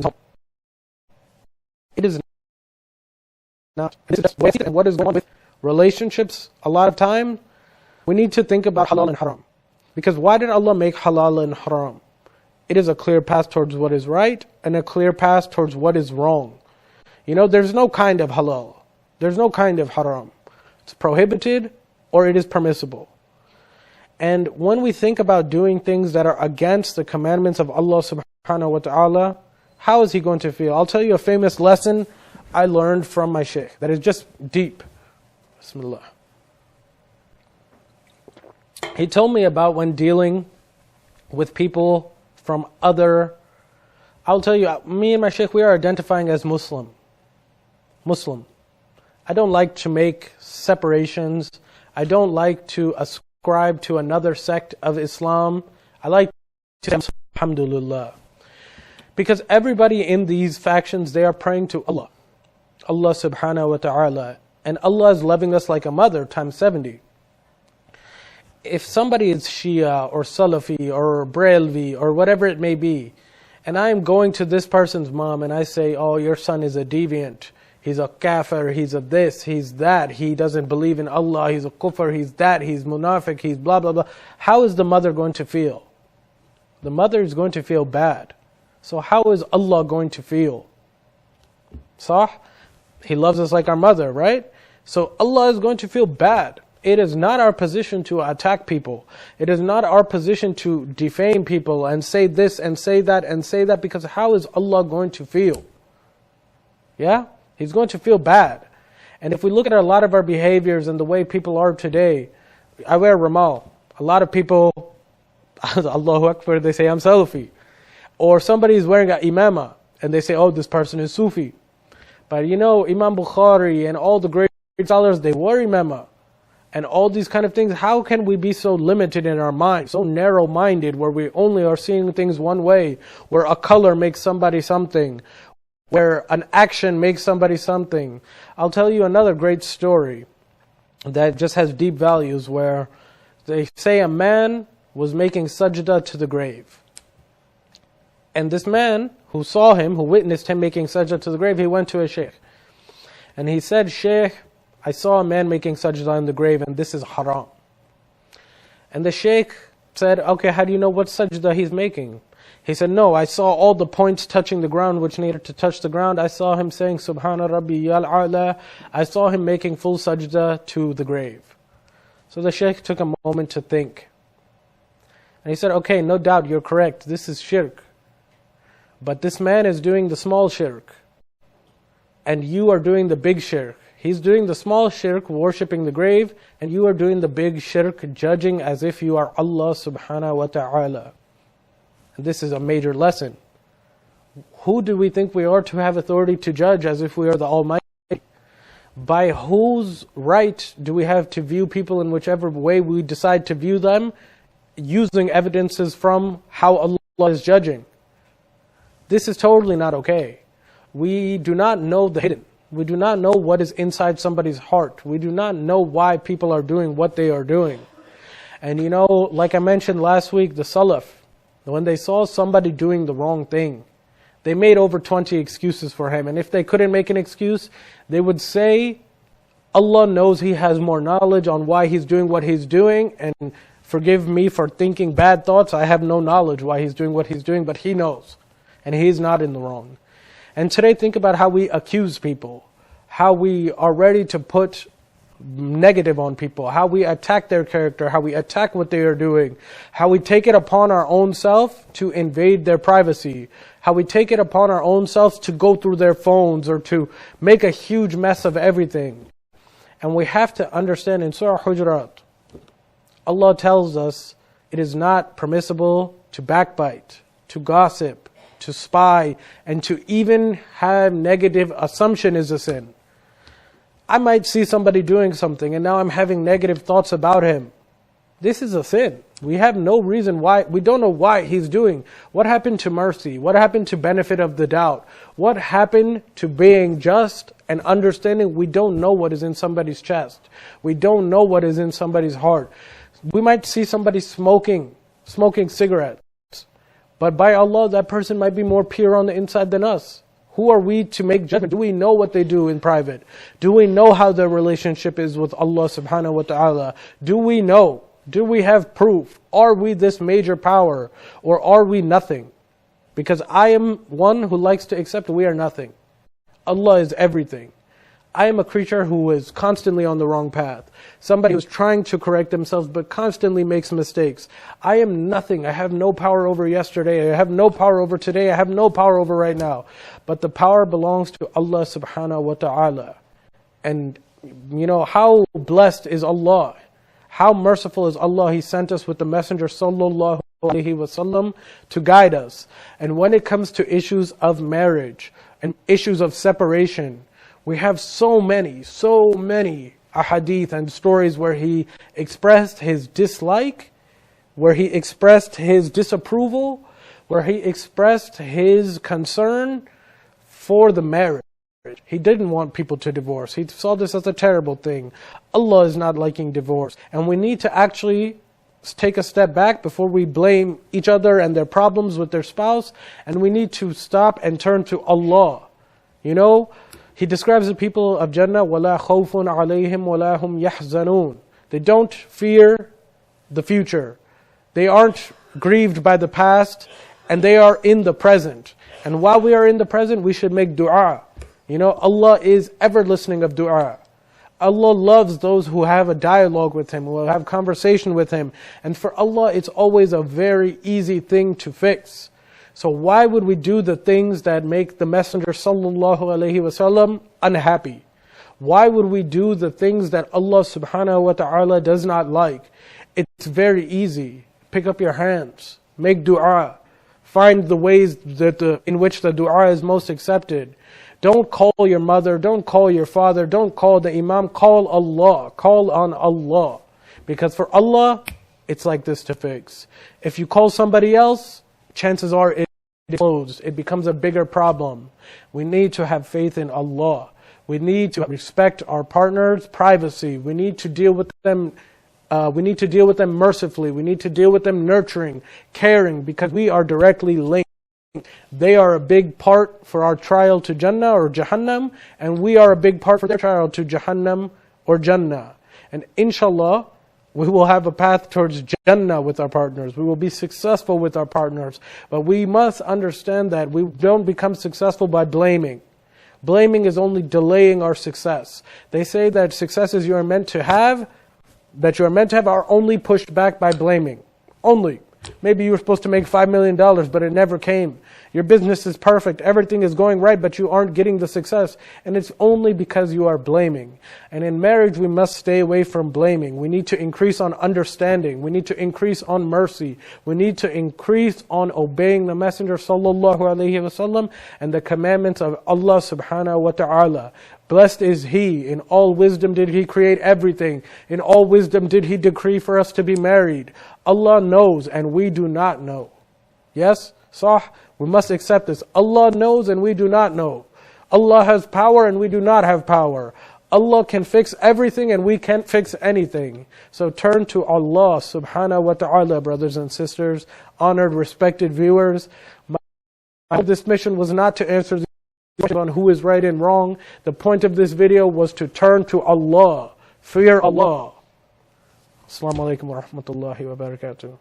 home. It is not. And what is going on with relationships? A lot of time, we need to think about halal and haram. Because why did Allah make halal and haram? It is a clear path towards what is right and a clear path towards what is wrong. You know, there's no kind of halal. There's no kind of haram. It's prohibited or it is permissible. And when we think about doing things that are against the commandments of Allah subhanahu wa ta'ala, how is He going to feel? I'll tell you a famous lesson I learned from my shaykh that is just deep. Bismillah. He told me about when dealing with people from other, I'll tell you, me and my shaykh, we are identifying as Muslim. I don't like to make separations. I don't like to ascribe to another sect of Islam. I like to say, alhamdulillah. Because everybody in these factions, they are praying to Allah. Allah subhanahu wa ta'ala. And Allah is loving us like a mother times 70. If somebody is Shia or Salafi or Brailvi or whatever it may be, and I am going to this person's mom and I say, oh, your son is a deviant, he's a kafir, he's a this, he's that, he doesn't believe in Allah, he's a kufr, he's that, he's munafiq, he's blah, blah, blah. How is the mother going to feel? The mother is going to feel bad. So how is Allah going to feel? Sah? He loves us like our mother, right? So Allah is going to feel bad. It is not our position to attack people. It is not our position to defame people and say this and say that and say that, because how is Allah going to feel? Yeah? He's going to feel bad. And if we look at a lot of our behaviors and the way people are today, I wear Ramal. A lot of people, Allahu Akbar, they say I'm Salafi. Or somebody is wearing an imama and they say, oh, this person is Sufi. But you know, Imam Bukhari and all the great scholars, they wore imama. And all these kind of things, how can we be so limited in our mind, so narrow-minded, where we only are seeing things one way, where a color makes somebody something, where an action makes somebody something. I'll tell you another great story that just has deep values, where they say a man was making sajda to the grave. And this man who saw him, who witnessed him making sajda to the grave, he went to a shaykh. And he said, Shaykh, I saw a man making sajda in the grave and this is haram. And the shaykh said, okay, how do you know what sajda he's making? He said, no, I saw all the points touching the ground which needed to touch the ground. I saw him saying, Subhana Rabbi Yal A'la. I saw him making full sajda to the grave. So the shaykh took a moment to think. And he said, okay, no doubt you're correct. This is shirk. But this man is doing the small shirk. And you are doing the big shirk. He's doing the small shirk, worshipping the grave, and you are doing the big shirk, judging as if you are Allah subhanahu wa ta'ala. And this is a major lesson. Who do we think we are to have authority to judge as if we are the Almighty? By whose right do we have to view people in whichever way we decide to view them, using evidences from how Allah is judging? This is totally not okay. We do not know the hidden. We do not know what is inside somebody's heart. We do not know why people are doing what they are doing. And you know, like I mentioned last week, the Salaf, when they saw somebody doing the wrong thing, they made over 20 excuses for him. And if they couldn't make an excuse, they would say, Allah knows He has more knowledge on why He's doing what He's doing, and forgive me for thinking bad thoughts. I have no knowledge why He's doing what He's doing, but He knows. And He's not in the wrong. And today, think about how we accuse people, how we are ready to put negative on people, how we attack their character, how we attack what they are doing, how we take it upon our own self to invade their privacy, how we take it upon our own selves to go through their phones or to make a huge mess of everything. And we have to understand in Surah Hujurat, Allah tells us it is not permissible to backbite, to gossip, to spy, and to even have negative assumption is a sin. I might see somebody doing something and now I'm having negative thoughts about him. This is a sin. We have no reason why, we don't know why he's doing. What happened to mercy? What happened to benefit of the doubt? What happened to being just and understanding we don't know what is in somebody's chest? We don't know what is in somebody's heart. We might see somebody smoking cigarettes. But by Allah, that person might be more pure on the inside than us. Who are we to make judgment? Do we know what they do in private? Do we know how their relationship is with Allah subhanahu wa ta'ala? Do we know? Do we have proof? Are we this major power or are we nothing? Because I am one who likes to accept we are nothing. Allah is everything. I am a creature who is constantly on the wrong path. Somebody who's trying to correct themselves but constantly makes mistakes. I am nothing. I have no power over yesterday. I have no power over today. I have no power over right now. But the power belongs to Allah subhanahu wa ta'ala. And you know, how blessed is Allah. How merciful is Allah. He sent us with the Messenger sallallahu alaihi wasallam to guide us. And when it comes to issues of marriage and issues of separation, we have so many ahadith and stories where he expressed his dislike, where he expressed his disapproval, where he expressed his concern for the marriage. He didn't want people to divorce. He saw this as a terrible thing. Allah is not liking divorce. And we need to actually take a step back before we blame each other and their problems with their spouse. And we need to stop and turn to Allah. You know, He describes the people of Jannah, وَلَا خَوْفٌ عَلَيْهِمْ وَلَا هُمْ يَحْزَنُونَ. They don't fear the future. They aren't grieved by the past, and they are in the present. And while we are in the present, we should make dua. You know, Allah is ever listening of dua. Allah loves those who have a dialogue with Him, who have conversation with Him. And for Allah, it's always a very easy thing to fix. So why would we do the things that make the Messenger sallallahu alaihi wasallam unhappy? Why would we do the things that Allah subhanahu wa ta'ala does not like? It's very easy. Pick up your hands. Make dua. Find the ways in which the dua is most accepted. Don't call your mother. Don't call your father. Don't call the imam. Call Allah. Call on Allah. Because for Allah, it's like this to fix. If you call somebody else, chances are it explodes. It becomes a bigger problem. We need to have faith in Allah. We need to respect our partners' privacy. We need to deal with them. We need to deal with them mercifully. We need to deal with them nurturing, caring, because we are directly linked. They are a big part for our trial to Jannah or Jahannam, and we are a big part for their trial to Jahannam or Jannah. And inshallah, we will have a path towards Jannah with our partners. We will be successful with our partners. But we must understand that we don't become successful by blaming. Blaming is only delaying our success. They say that successes you are meant to have, are only pushed back by blaming. Only. Maybe you were supposed to make $5 million, but it never came. Your business is perfect. Everything is going right, but you aren't getting the success. And it's only because you are blaming. And in marriage, we must stay away from blaming. We need to increase on understanding. We need to increase on mercy. We need to increase on obeying the Messenger sallallahu alaihi wasallam and the commandments of Allah subhanahu wa ta'ala. Blessed is He. In all wisdom did He create everything. In all wisdom did He decree for us to be married. Allah knows and we do not know. Yes? Sah? We must accept this. Allah knows and we do not know. Allah has power and we do not have power. Allah can fix everything and we can't fix anything. So turn to Allah subhanahu wa ta'ala, brothers and sisters, honored, respected viewers. This mission was not to answer the question on who is right and wrong. The point of this video was to turn to Allah. Fear Allah. Assalamu alaikum wa rahmatullahi wa barakatuh.